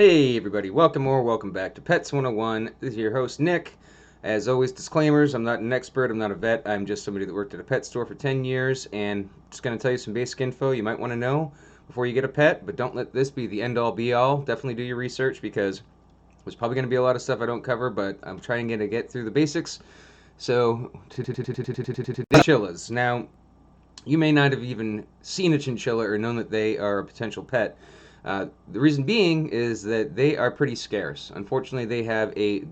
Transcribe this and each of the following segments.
Hey everybody, welcome or welcome back to Pets 101. This is your host Nick. As always, disclaimers, I'm not an expert, I'm not a vet, I'm just somebody that worked at a pet store for 10 years and just going to tell you some basic info you might want to know before you get a pet, but don't let this be the end all be all. Definitely do your research because there's probably going to be a lot of stuff I don't cover, but I'm trying to get through the basics. So, chinchillas. Now, you may not have even seen a chinchilla or known that they are a potential pet. The reason being is that they are pretty scarce. Unfortunately, they have a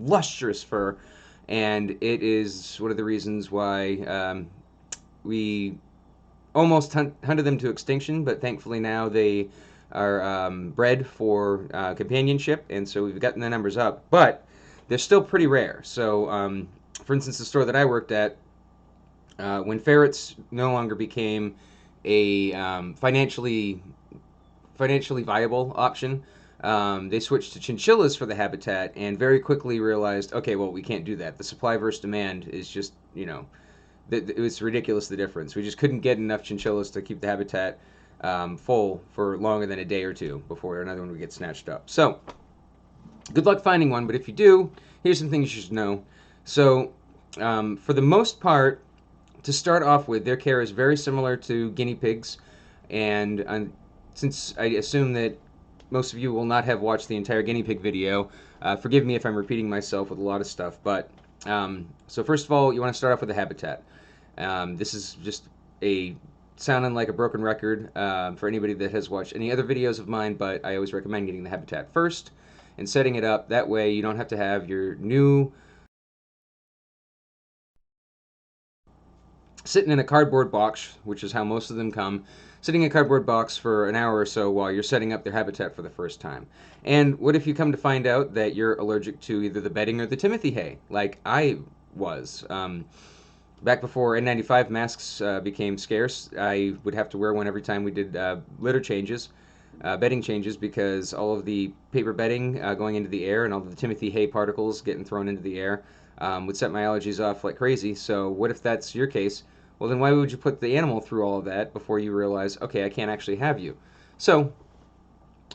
lustrous fur, and it is one of the reasons why we almost hunted them to extinction, but thankfully now they are bred for companionship, and so we've gotten the numbers up. But they're still pretty rare. So, for instance, the store that I worked at, when ferrets no longer became a financially viable option, they switched to chinchillas for the habitat and very quickly realized, okay, well, we can't do that. The supply versus demand is just, it was ridiculous, the difference. We just couldn't get enough chinchillas to keep the habitat full for longer than a day or two before another one would get snatched up. So, good luck finding one, but if you do, here's some things you should know. So, for the most part, to start off with, their care is very similar to guinea pigs, and since I assume that most of you will not have watched the entire guinea pig video, forgive me if I'm repeating myself with a lot of stuff, but so first of all, you want to start off with the habitat. This is just a sounding like a broken record for anybody that has watched any other videos of mine, but I always recommend getting the habitat first and setting it up. That way you don't have to have your new sitting in a cardboard box, which is how most of them come, sitting in a cardboard box for an hour or so while you're setting up their habitat for the first time. And what if you come to find out that you're allergic to either the bedding or the Timothy hay, like I was? Back before N95 masks became scarce, I would have to wear one every time we did litter changes, bedding changes, because all of the paper bedding going into the air and all of the Timothy hay particles getting thrown into the air would set my allergies off like crazy. So what if that's your case? Well, then why would you put the animal through all of that before you realize, okay, I can't actually have you? So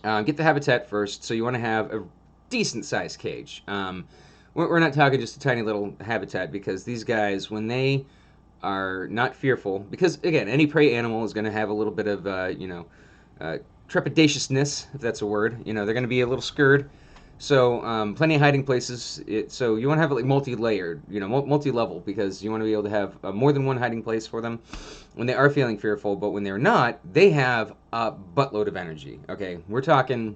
get the habitat first. So you want to have a decent sized cage. We're not talking just a tiny little habitat, because these guys, when they are not fearful, because again, any prey animal is going to have a little bit of, trepidatiousness, if that's a word. They're going to be a little scared. So plenty of hiding places. So you want to have it like multi-layered, multi-level, because you want to be able to have more than one hiding place for them when they are feeling fearful. But when they're not, they have a buttload of energy. Okay, we're talking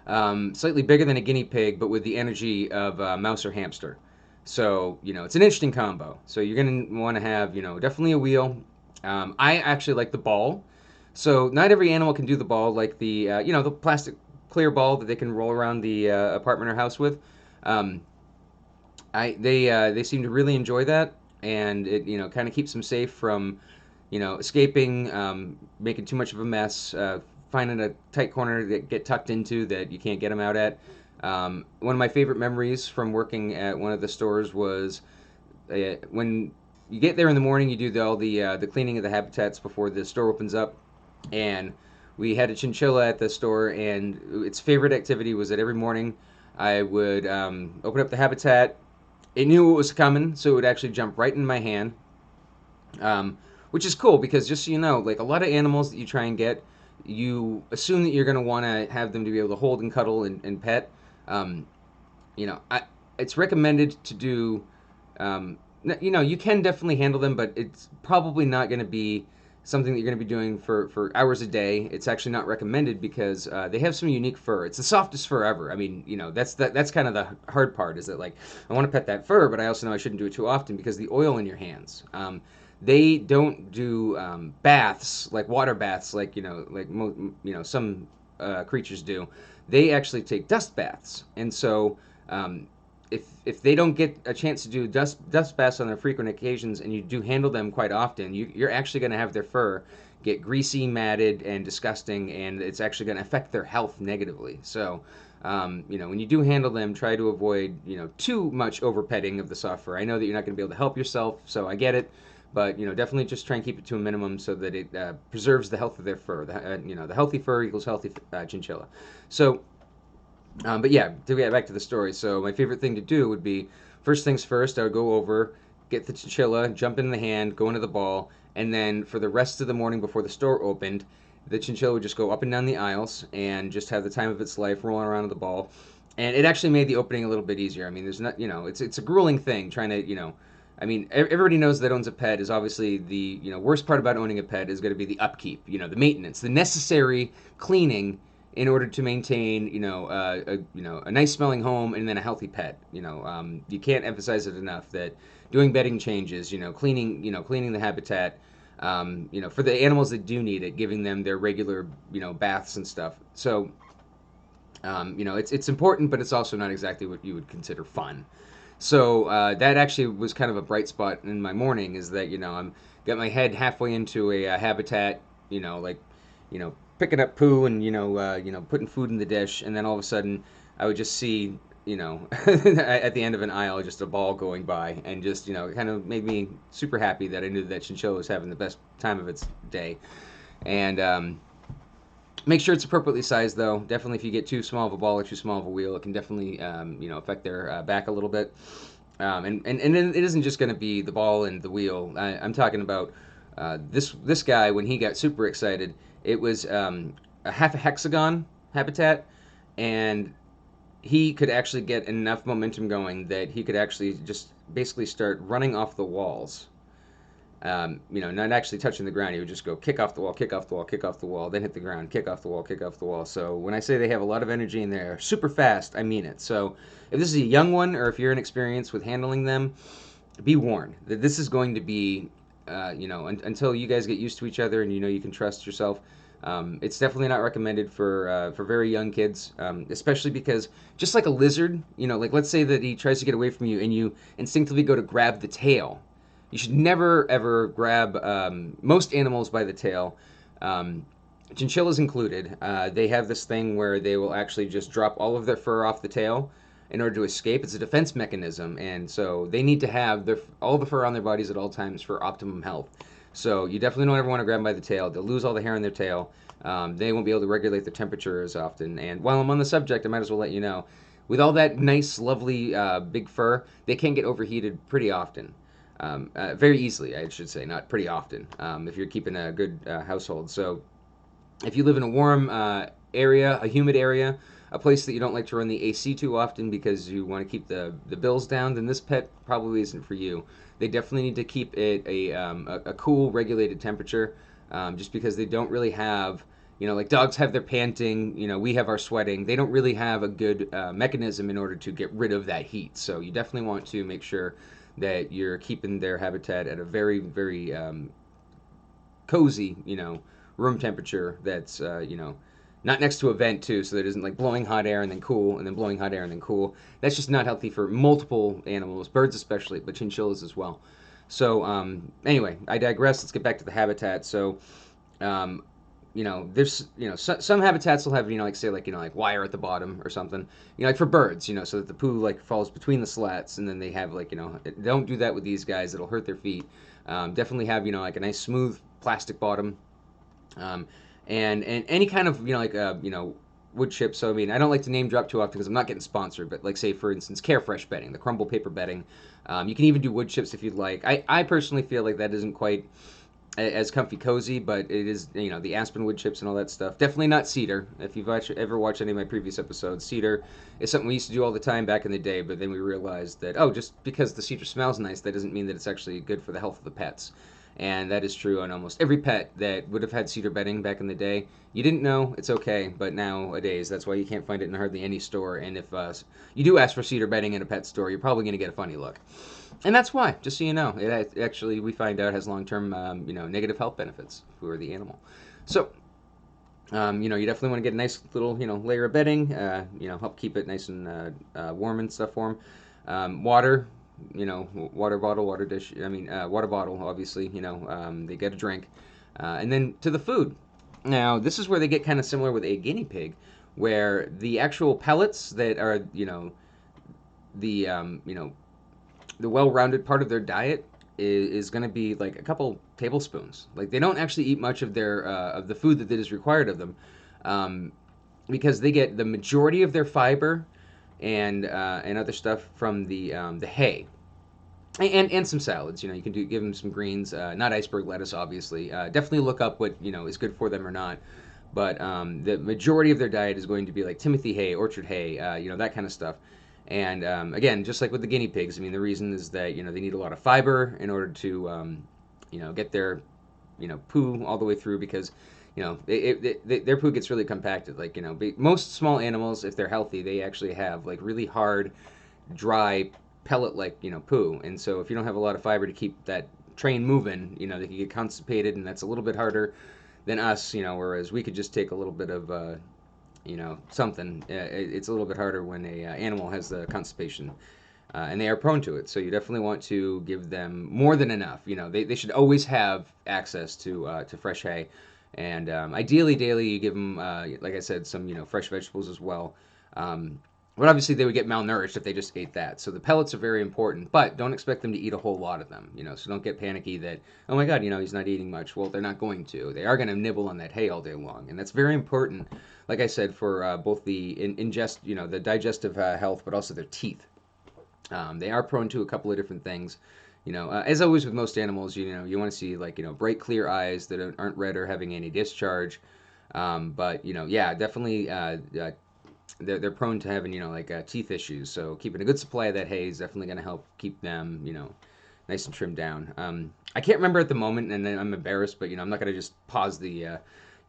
slightly bigger than a guinea pig, but with the energy of a mouse or hamster. So it's an interesting combo. So you're gonna want to have definitely a wheel. I actually like the ball. So not every animal can do the ball, like the plastic clear ball that they can roll around the apartment or house with. Um, they seem to really enjoy that, and it kind of keeps them safe from escaping, making too much of a mess, finding a tight corner that get tucked into that you can't get them out at. One of my favorite memories from working at one of the stores was when you get there in the morning, you do all the cleaning of the habitats before the store opens up, and we had a chinchilla at the store, and its favorite activity was that every morning I would open up the habitat. It knew what was coming, so it would actually jump right in my hand, which is cool because, just so you know, like a lot of animals that you try and get, you assume that you're going to want to have them to be able to hold and cuddle and pet. Um, it's recommended to do. You can definitely handle them, but it's probably not going to be something that you're going to be doing for hours a day. It's actually not recommended because they have some unique fur. It's the softest fur ever. I mean, that's kind of the hard part, is that, like, I want to pet that fur, but I also know I shouldn't do it too often because the oil in your hands. They don't do baths, like water baths, like some creatures do. They actually take dust baths, and so if they don't get a chance to do dust baths on their frequent occasions, and you do handle them quite often, you're actually going to have their fur get greasy, matted, and disgusting, and it's actually going to affect their health negatively. So, when you do handle them, try to avoid too much over petting of the soft fur. I know that you're not going to be able to help yourself, so I get it. but definitely just try and keep it to a minimum so that it preserves the health of their fur. The healthy fur equals healthy chinchilla. So, but yeah, to get back to the story. So my favorite thing to do would be first things first. I would go over, get the chinchilla, jump in the hand, go into the ball, and then for the rest of the morning before the store opened, the chinchilla would just go up and down the aisles and just have the time of its life rolling around the ball. And it actually made the opening a little bit easier. I mean, there's not, it's a grueling thing trying to, I mean, everybody knows that owns a pet is obviously the, worst part about owning a pet is going to be the upkeep, the maintenance, the necessary cleaning in order to maintain, a nice smelling home and then a healthy pet. You can't emphasize it enough that doing bedding changes, cleaning the habitat, for the animals that do need it, giving them their regular, baths and stuff. So, it's important, but it's also not exactly what you would consider fun. So that actually was kind of a bright spot in my morning. Is that I'm got my head halfway into a habitat, like picking up poo and putting food in the dish, and then all of a sudden I would just see at the end of an aisle just a ball going by, and just it kind of made me super happy that I knew that chinchilla was having the best time of its day, and make sure it's appropriately sized, though. Definitely, if you get too small of a ball or too small of a wheel, it can definitely, affect their back a little bit. And it isn't just going to be the ball and the wheel. I'm talking about this guy when he got super excited. It was a half a hexagon habitat, and he could actually get enough momentum going that he could actually just basically start running off the walls, not actually touching the ground. He would just go kick off the wall, kick off the wall, kick off the wall, then hit the ground, kick off the wall, kick off the wall. So when I say they have a lot of energy and they're super fast, I mean it. So if this is a young one or if you're inexperienced with handling them, be warned that this is going to be, until you guys get used to each other and you can trust yourself. It's definitely not recommended for very young kids, especially because just like a lizard, like let's say that he tries to get away from you and you instinctively go to grab the tail. You should never ever grab most animals by the tail, chinchillas included. They have this thing where they will actually just drop all of their fur off the tail in order to escape. It's a defense mechanism, and so they need to have all the fur on their bodies at all times for optimum health. So you definitely don't ever want to grab them by the tail. They'll lose all the hair on their tail. They won't be able to regulate their temperature as often. And while I'm on the subject, I might as well let you know, with all that nice, lovely big fur, they can get overheated pretty often. Very easily, I should say, not pretty often, if you're keeping a good household. So if you live in a warm area, a humid area, a place that you don't like to run the AC too often because you want to keep the bills down, then this pet probably isn't for you. They definitely need to keep it a cool, regulated temperature, just because they don't really have, like dogs have their panting, we have our sweating. They don't really have a good mechanism in order to get rid of that heat. So you definitely want to make sure that you're keeping their habitat at a very, very cozy, room temperature that's, not next to a vent too, so that it isn't like blowing hot air and then cool and then blowing hot air and then cool. That's just not healthy for multiple animals, birds especially, but chinchillas as well. So anyway, I digress. Let's get back to the habitat. So there's some habitats will have like say like wire at the bottom or something, like for birds, so that the poo like falls between the slats, and then they have like don't do that with these guys. It'll hurt their feet. Definitely have like a nice smooth plastic bottom, and any kind of wood chips. So I mean, I don't like to name drop too often because I'm not getting sponsored, but like say for instance Carefresh bedding, the crumble paper bedding. You can even do wood chips if you'd like. I personally feel like that isn't quite as comfy cozy, but it is, the aspen wood chips and all that stuff. Definitely not cedar. If you've ever watched any of my previous episodes, cedar is something we used to do all the time back in the day, but then we realized that, just because the cedar smells nice, that doesn't mean that it's actually good for the health of the pets. And that is true on almost every pet that would have had cedar bedding back in the day. You didn't know, it's okay, but nowadays, that's why you can't find it in hardly any store. And if you do ask for cedar bedding in a pet store, you're probably going to get a funny look. And that's why, just so you know, it actually, we find out, has long-term, negative health benefits for the animal. So, you definitely want to get a nice little, layer of bedding, help keep it nice and warm and stuff for them. Water, water bottle, water dish, water bottle, obviously, they get a drink. And then to the food. Now, this is where they get kind of similar with a guinea pig, where the actual pellets that are, the well-rounded part of their diet is going to be like a couple tablespoons. Like they don't actually eat much of their of the food that is required of them, um, because they get the majority of their fiber and other stuff from the hay. And some salads, you can give them some greens, not iceberg lettuce, obviously. Definitely look up what is good for them or not. But the majority of their diet is going to be like Timothy hay, orchard hay, that kind of stuff. And again, just like with the guinea pigs, I mean, the reason is that they need a lot of fiber in order to get their poo all the way through, because their poo gets really compacted. Like most small animals, if they're healthy, they actually have like really hard, dry pellet like poo. And so if you don't have a lot of fiber to keep that train moving, they can get constipated, and that's a little bit harder than us. Whereas we could just take a little bit of something. It's a little bit harder when a animal has the constipation. And they are prone to it, so you definitely want to give them more than enough. They should always have access to fresh hay, and ideally daily you give them, like I said, some fresh vegetables as well. But obviously they would get malnourished if they just ate that. So the pellets are very important, but don't expect them to eat a whole lot of them. So don't get panicky that, oh my God, he's not eating much. Well, they're not going to. They are going to nibble on that hay all day long, and that's very important. Like I said, for both the the digestive health, but also their teeth. They are prone to a couple of different things. As always with most animals, you want to see like bright, clear eyes that aren't red or having any discharge. But yeah, definitely they're prone to having like teeth issues. So keeping a good supply of that hay is definitely going to help keep them nice and trimmed down. I can't remember at the moment, and then I'm embarrassed, but I'm not going to just pause the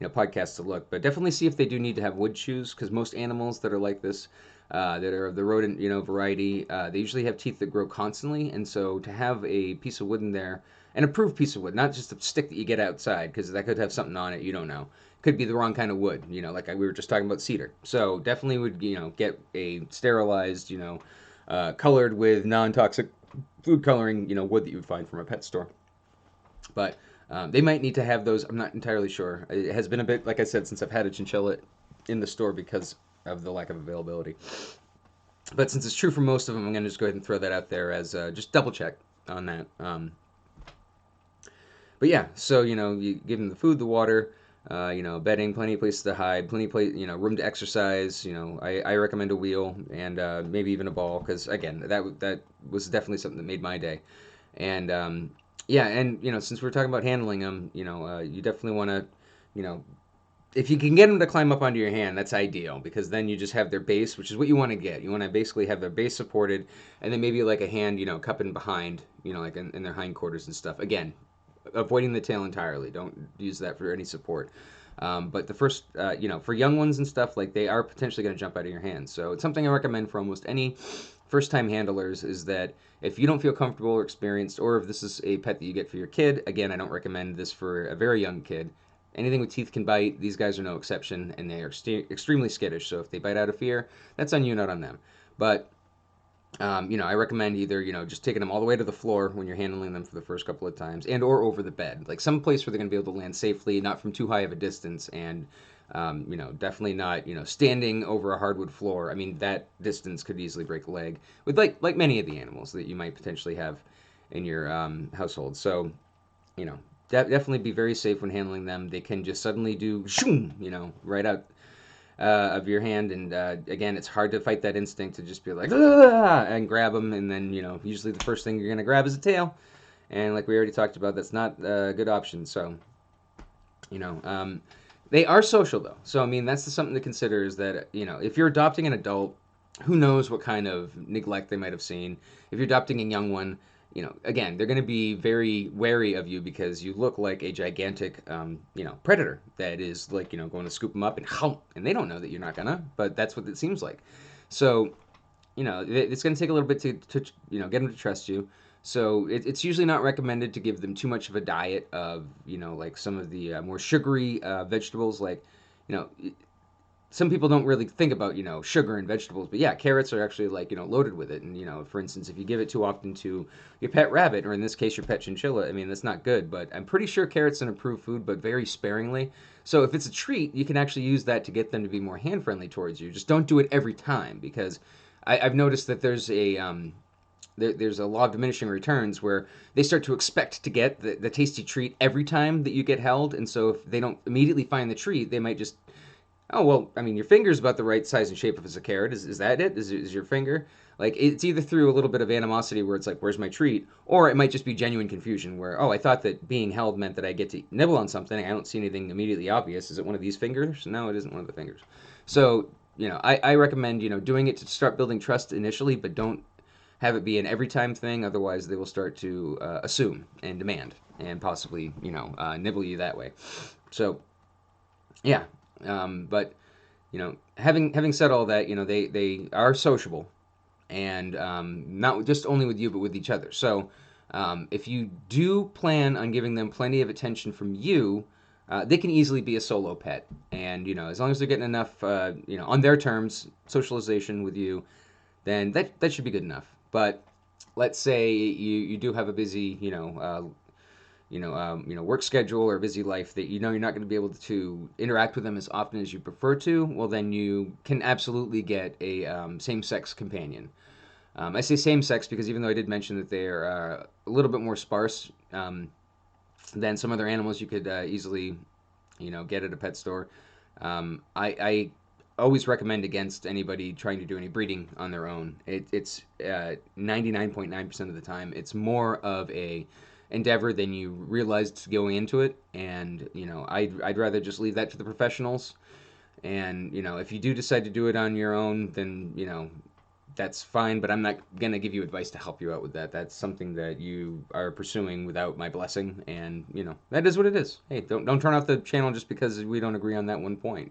podcast to look. But definitely see if they do need to have wood chews, because most animals that are like this, that are of the rodent variety, they usually have teeth that grow constantly, and so to have a piece of wood in there, an approved piece of wood, not just a stick that you get outside, because that could have something on it you don't know. Could be the wrong kind of wood, like we were just talking about cedar. So definitely would get a sterilized, colored with non-toxic food coloring, wood that you would find from a pet store. But they might need to have those. I'm not entirely sure. It has been a bit, like I said, since I've had a chinchilla in the store because of the lack of availability. But since it's true for most of them, I'm going to just go ahead and throw that out there as just double check on that. But yeah, so you give them the food, the water, bedding, plenty of places to hide, plenty of room to exercise. I recommend a wheel and maybe even a ball, because again, that was definitely something that made my day. And yeah, and since we're talking about handling them, you definitely want to, you know, if you can get them to climb up onto your hand, that's ideal, because then you just have their base, which is what you want to get. You want to basically have their base supported, and then maybe like a hand, cupping behind, like in their hindquarters and stuff. Again, avoiding the tail entirely. Don't use that for any support. But the first, for young ones and stuff, like they are potentially going to jump out of your hands. So it's something I recommend for almost any first-time handlers, is that if you don't feel comfortable or experienced, or if this is a pet that you get for your kid, again, I don't recommend this for a very young kid. Anything with teeth can bite. These guys are no exception, and they are extremely skittish. So if they bite out of fear, that's on you, not on them. But I recommend either just taking them all the way to the floor when you're handling them for the first couple of times, and or over the bed, like some place where they're going to be able to land safely, not from too high of a distance, and definitely not standing over a hardwood floor. I mean, that distance could easily break a leg with like many of the animals that you might potentially have in your household. So you know definitely be very safe when handling them. They can just suddenly do shoom, right out of your hand, and again, it's hard to fight that instinct to just be like "Ah!" and grab them, and then usually the first thing you're gonna grab is a tail, and like we already talked about, that's not a good option. So you know they are social though, so I mean that's something to consider, is that if you're adopting an adult, who knows what kind of neglect they might have seen. If you're adopting a young one, again, they're going to be very wary of you, because you look like a gigantic, predator that is like, going to scoop them up and they don't know that you're not gonna, but that's what it seems like. So, it's going to take a little bit to get them to trust you. So it's usually not recommended to give them too much of a diet of, like some of the more sugary vegetables, like, you know, some people don't really think about sugar and vegetables, but yeah, carrots are actually like loaded with it. And for instance, if you give it too often to your pet rabbit, or in this case your pet chinchilla, I mean that's not good. But I'm pretty sure carrots an approved food, but very sparingly. So if it's a treat, you can actually use that to get them to be more hand friendly towards you. Just don't do it every time, because I've noticed that there's a there's a law of diminishing returns where they start to expect to get the tasty treat every time that you get held, and so if they don't immediately find the treat, they might just, oh well, I mean your finger's about the right size and shape if it's a carrot. Is that it? Is your finger? Like it's either through a little bit of animosity where it's like, where's my treat? Or it might just be genuine confusion where, oh, I thought that being held meant that I get to nibble on something. I don't see anything immediately obvious. Is it one of these fingers? No, it isn't one of the fingers. So, I recommend, doing it to start building trust initially, but don't have it be an every time thing. Otherwise, they will start to assume and demand and possibly, nibble you that way. So, yeah. But, having said all that, they are sociable and not just only with you, but with each other. So if you do plan on giving them plenty of attention from you, they can easily be a solo pet. And as long as they're getting enough, on their terms, socialization with you, then that should be good enough. But let's say you do have a busy, work schedule or busy life that you're not going to be able to interact with them as often as you prefer to. Well, then you can absolutely get a same-sex companion. I say same sex because even though I did mention that they are a little bit more sparse than some other animals you could easily, get at a pet store, I always recommend against anybody trying to do any breeding on their own. It's 99.9% of the time, it's more of a endeavor than you realized going into it, and I'd rather just leave that to the professionals. And if you do decide to do it on your own, then that's fine, but I'm not gonna give you advice to help you out with that. That's something that you are pursuing without my blessing, and that is what it is. Hey, don't turn off the channel just because we don't agree on that one point.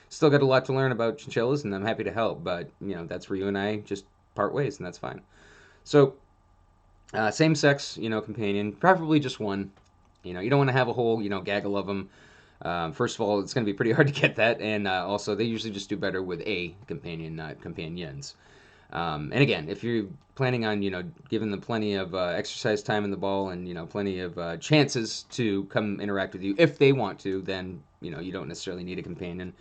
Still got a lot to learn about chinchillas, and I'm happy to help. But that's where you and I just part ways, and that's fine. So, same sex, companion, preferably just one. You don't want to have a whole gaggle of them. First of all, it's going to be pretty hard to get that, and also they usually just do better with a companion, not companions. And again, if you're planning on, giving them plenty of exercise time in the ball and, plenty of chances to come interact with you if they want to, then, you don't necessarily need a companion.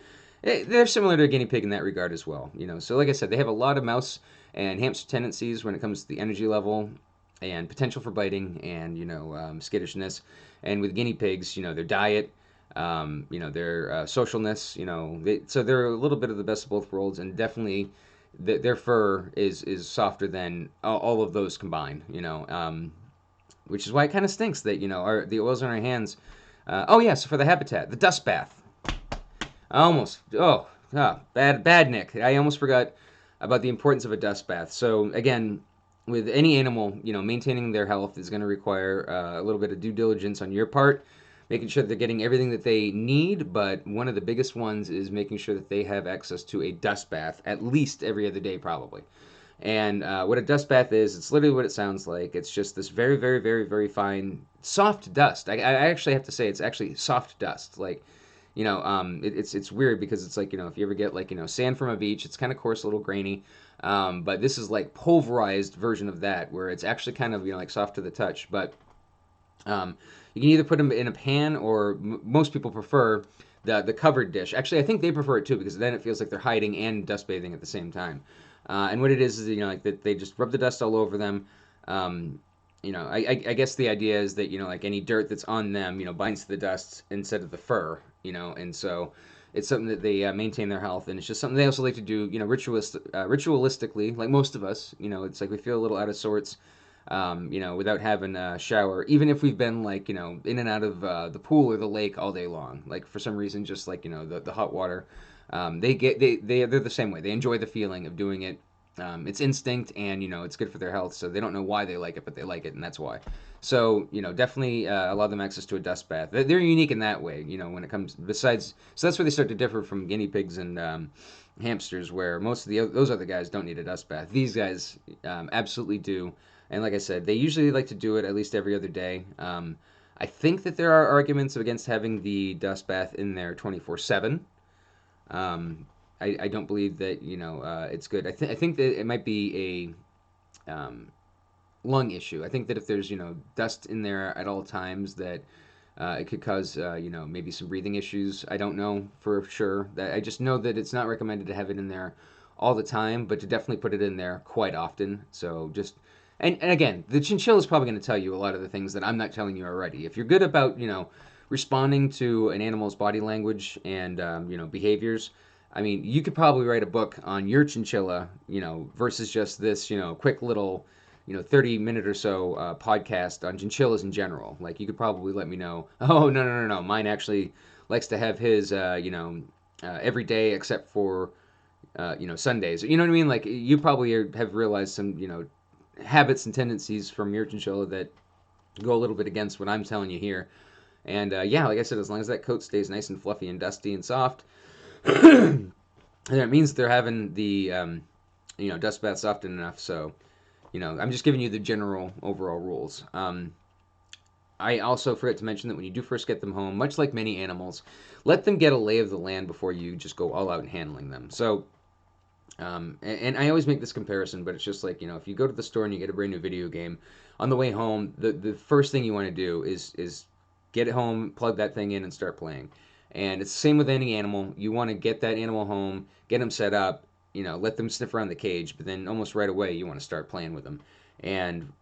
They're similar to a guinea pig in that regard as well. So like I said, they have a lot of mouse and hamster tendencies when it comes to the energy level and potential for biting and, skittishness. And with guinea pigs, their diet, their socialness, so they're a little bit of the best of both worlds, and definitely their fur is softer than all of those combined, which is why it kind of stinks that the oils on our hands. Oh yeah, so for the habitat, the dust bath. Bad Nick. I almost forgot about the importance of a dust bath. So again, with any animal, maintaining their health is going to require a little bit of due diligence on your part, making sure they're getting everything that they need. But one of the biggest ones is making sure that they have access to a dust bath at least every other day, probably. And what a dust bath is, it's literally what it sounds like. It's just this very, very, very, very fine, soft dust. I actually have to say it's actually soft dust. Like, it's weird because it's like, if you ever get like, sand from a beach, it's kind of coarse, a little grainy. But this is like pulverized version of that, where it's actually kind of, like soft to the touch. But you can either put them in a pan, or most people prefer the covered dish. Actually, I think they prefer it too, because then it feels like they're hiding and dust bathing at the same time. And what it is like that they just rub the dust all over them. I guess the idea is that like any dirt that's on them, binds to the dust instead of the fur, and so it's something that they maintain their health, and it's just something they also like to do, ritualistically, like most of us. It's like we feel a little out of sorts, without having a shower, even if we've been like, in and out of the pool or the lake all day long. Like for some reason, just like, the hot water, they're the same way. They enjoy the feeling of doing it. It's instinct, and it's good for their health. So they don't know why they like it, but they like it, and that's why. So definitely allow them access to a dust bath. They're unique in that way. When it comes besides, so that's where they start to differ from guinea pigs and hamsters, where most of those other guys don't need a dust bath. These guys absolutely do. And like I said, they usually like to do it at least every other day. I think that there are arguments against having the dust bath in there 24/7. I don't believe that it's good. I think that it might be a lung issue. I think that if there's dust in there at all times, that it could cause maybe some breathing issues. I don't know for sure. That I just know that it's not recommended to have it in there all the time, but to definitely put it in there quite often. So just And again, the chinchilla is probably going to tell you a lot of the things that I'm not telling you already. If you're good about, responding to an animal's body language and, behaviors, I mean, you could probably write a book on your chinchilla, versus just this, quick little, 30-minute or so podcast on chinchillas in general. Like, you could probably let me know, oh, no, no, no, no, mine actually likes to have his, every day except for, Sundays. You know what I mean? Like, you probably have realized some, habits and tendencies from your chinchilla that go a little bit against what I'm telling you here. And yeah, like I said, as long as that coat stays nice and fluffy and dusty and soft, and it means they're having the dust baths often enough. So I'm just giving you the general overall rules. I also forgot to mention that when you do first get them home, much like many animals, let them get a lay of the land before you just go all out in handling them. So and I always make this comparison, but it's just like, if you go to the store and you get a brand new video game, on the way home, the first thing you want to do is get it home, plug that thing in, and start playing. And it's the same with any animal. You want to get that animal home, get them set up, let them sniff around the cage, but then almost right away you want to start playing with them. And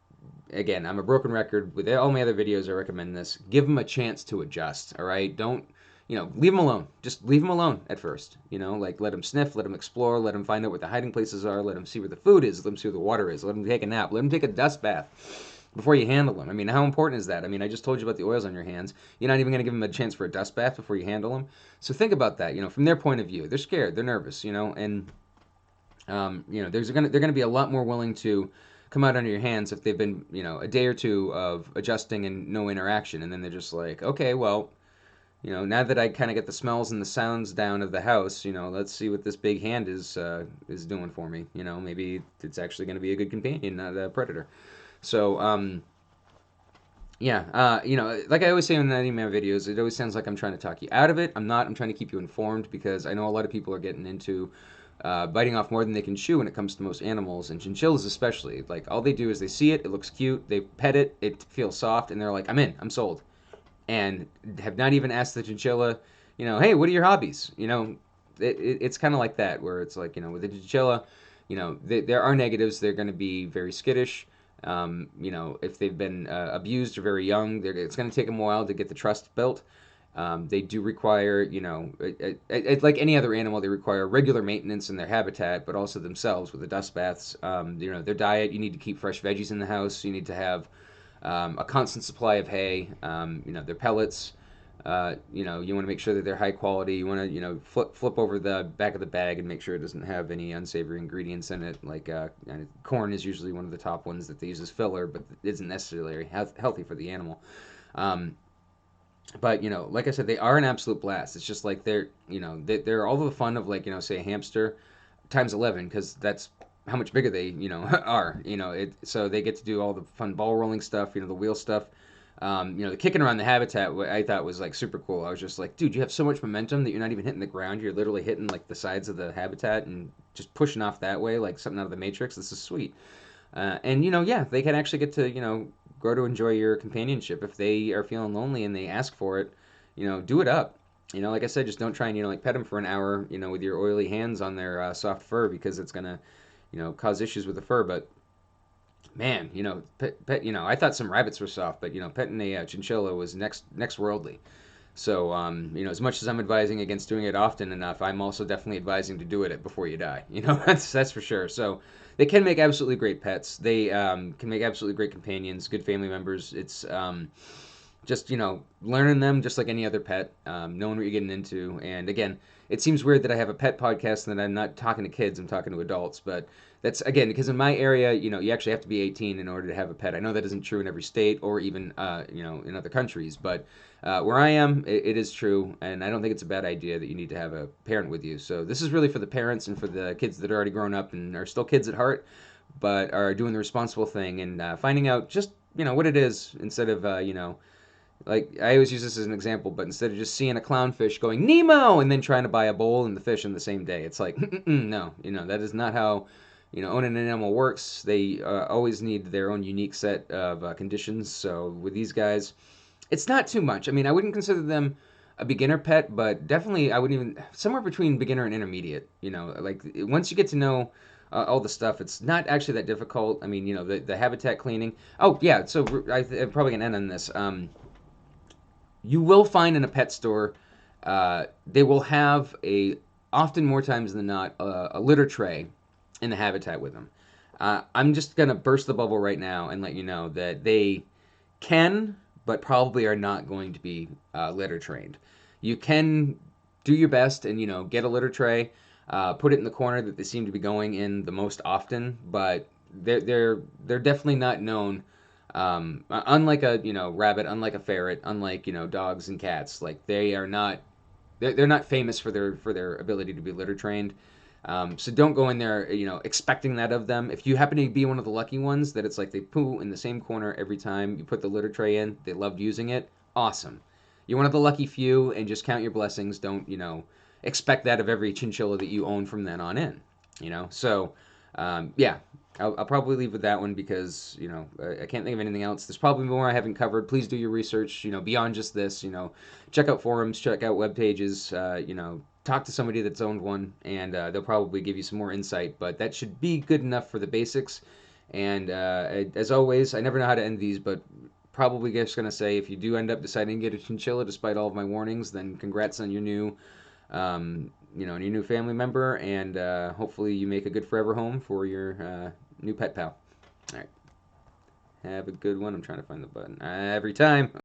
again, I'm a broken record with all my other videos. I recommend this. Give them a chance to adjust. All right, don't leave them alone. Just leave them alone at first. Like let them sniff, let them explore, let them find out where the hiding places are, let them see where the food is, let them see where the water is, let them take a nap, let them take a dust bath before you handle them. I mean, how important is that? I mean, I just told you about the oils on your hands. You're not even going to give them a chance for a dust bath before you handle them. So think about that. From their point of view, they're scared, they're nervous. And they're gonna be a lot more willing to come out under your hands if they've been a day or two of adjusting and no interaction, and then they're just like, okay, well, now that I kind of get the smells and the sounds down of the house, let's see what this big hand is doing for me. Maybe it's actually going to be a good companion, not a predator. So, yeah, like I always say in any of my videos, it always sounds like I'm trying to talk you out of it. I'm not. I'm trying to keep you informed because I know a lot of people are getting into biting off more than they can chew when it comes to most animals, and chinchillas especially. Like, all they do is they see it, it looks cute, they pet it, it feels soft, and they're like, I'm in, I'm sold. And have not even asked the chinchilla, hey, what are your hobbies? It's kind of like that, where it's like, with the chinchilla, there are negatives. They're going to be very skittish. If they've been abused or very young, it's going to take them a while to get the trust built. They do require, like any other animal, they require regular maintenance in their habitat, but also themselves with the dust baths. Their diet, you need to keep fresh veggies in the house. You need to have a constant supply of hay. Their pellets. You want to make sure that they're high quality. You want to, flip over the back of the bag and make sure it doesn't have any unsavory ingredients in it. Like corn is usually one of the top ones that they use as filler, but isn't necessarily healthy for the animal. But like I said, they are an absolute blast. It's just like they're all the fun of, like, say a hamster times 11, because that's how much bigger they are. So they get to do all the fun ball rolling stuff, the wheel stuff. The kicking around the habitat, I thought was like super cool. I was just like, dude, you have so much momentum that you're not even hitting the ground. You're literally hitting like the sides of the habitat and just pushing off that way like something out of the Matrix. This is sweet. And yeah, they can actually get to grow to enjoy your companionship if they are feeling lonely and they ask for it. Do it up. Like I said, just don't try and like pet them for an hour, with your oily hands on their soft fur, because it's gonna cause issues with the fur. But man, I thought some rabbits were soft, but petting a chinchilla was next worldly. So, as much as I'm advising against doing it often enough, I'm also definitely advising to do it before you die. That's for sure. So, they can make absolutely great pets. They can make absolutely great companions, good family members. It's just learning them just like any other pet, knowing what you're getting into. And again, it seems weird that I have a pet podcast and that I'm not talking to kids, I'm talking to adults. But that's, again, because in my area, you actually have to be 18 in order to have a pet. I know that isn't true in every state or even in other countries, but where I am, it is true, and I don't think it's a bad idea that you need to have a parent with you. So this is really for the parents and for the kids that are already grown up and are still kids at heart, but are doing the responsible thing and finding out just what it is, instead of like, I always use this as an example, but instead of just seeing a clownfish going Nemo and then trying to buy a bowl and the fish in the same day, it's like, no, that is not how owning an animal works. They always need their own unique set of conditions. So with these guys, it's not too much. I mean, I wouldn't consider them a beginner pet, but definitely I wouldn't even, somewhere between beginner and intermediate. Like, once you get to know all the stuff. It's not actually that difficult. I mean, the habitat cleaning. Oh yeah, so I'm probably gonna end on this. You will find in a pet store, they will have often more times than not, a litter tray in the habitat with them. I'm just gonna burst the bubble right now and let you know that they can, but probably are not going to be litter trained. You can do your best and get a litter tray, put it in the corner that they seem to be going in the most often, but they're definitely not known. Unlike a rabbit, unlike a ferret, unlike dogs and cats, like they're not famous for their ability to be litter trained. So don't go in there, expecting that of them. If you happen to be one of the lucky ones that it's like they poo in the same corner every time you put the litter tray in, they loved using it, awesome. You're one of the lucky few, and just count your blessings. Don't, expect that of every chinchilla that you own from then on in. So yeah, I'll probably leave with that one because I can't think of anything else. There's probably more I haven't covered. Please do your research. Beyond just this. Check out forums, check out web pages. Talk to somebody that's owned one, and they'll probably give you some more insight. But that should be good enough for the basics. And as always, I never know how to end these, but probably just gonna say if you do end up deciding to get a chinchilla, despite all of my warnings, then congrats on your new and your new family member, and hopefully you make a good forever home for your new pet pal. All right, have a good one. I'm trying to find the button every time.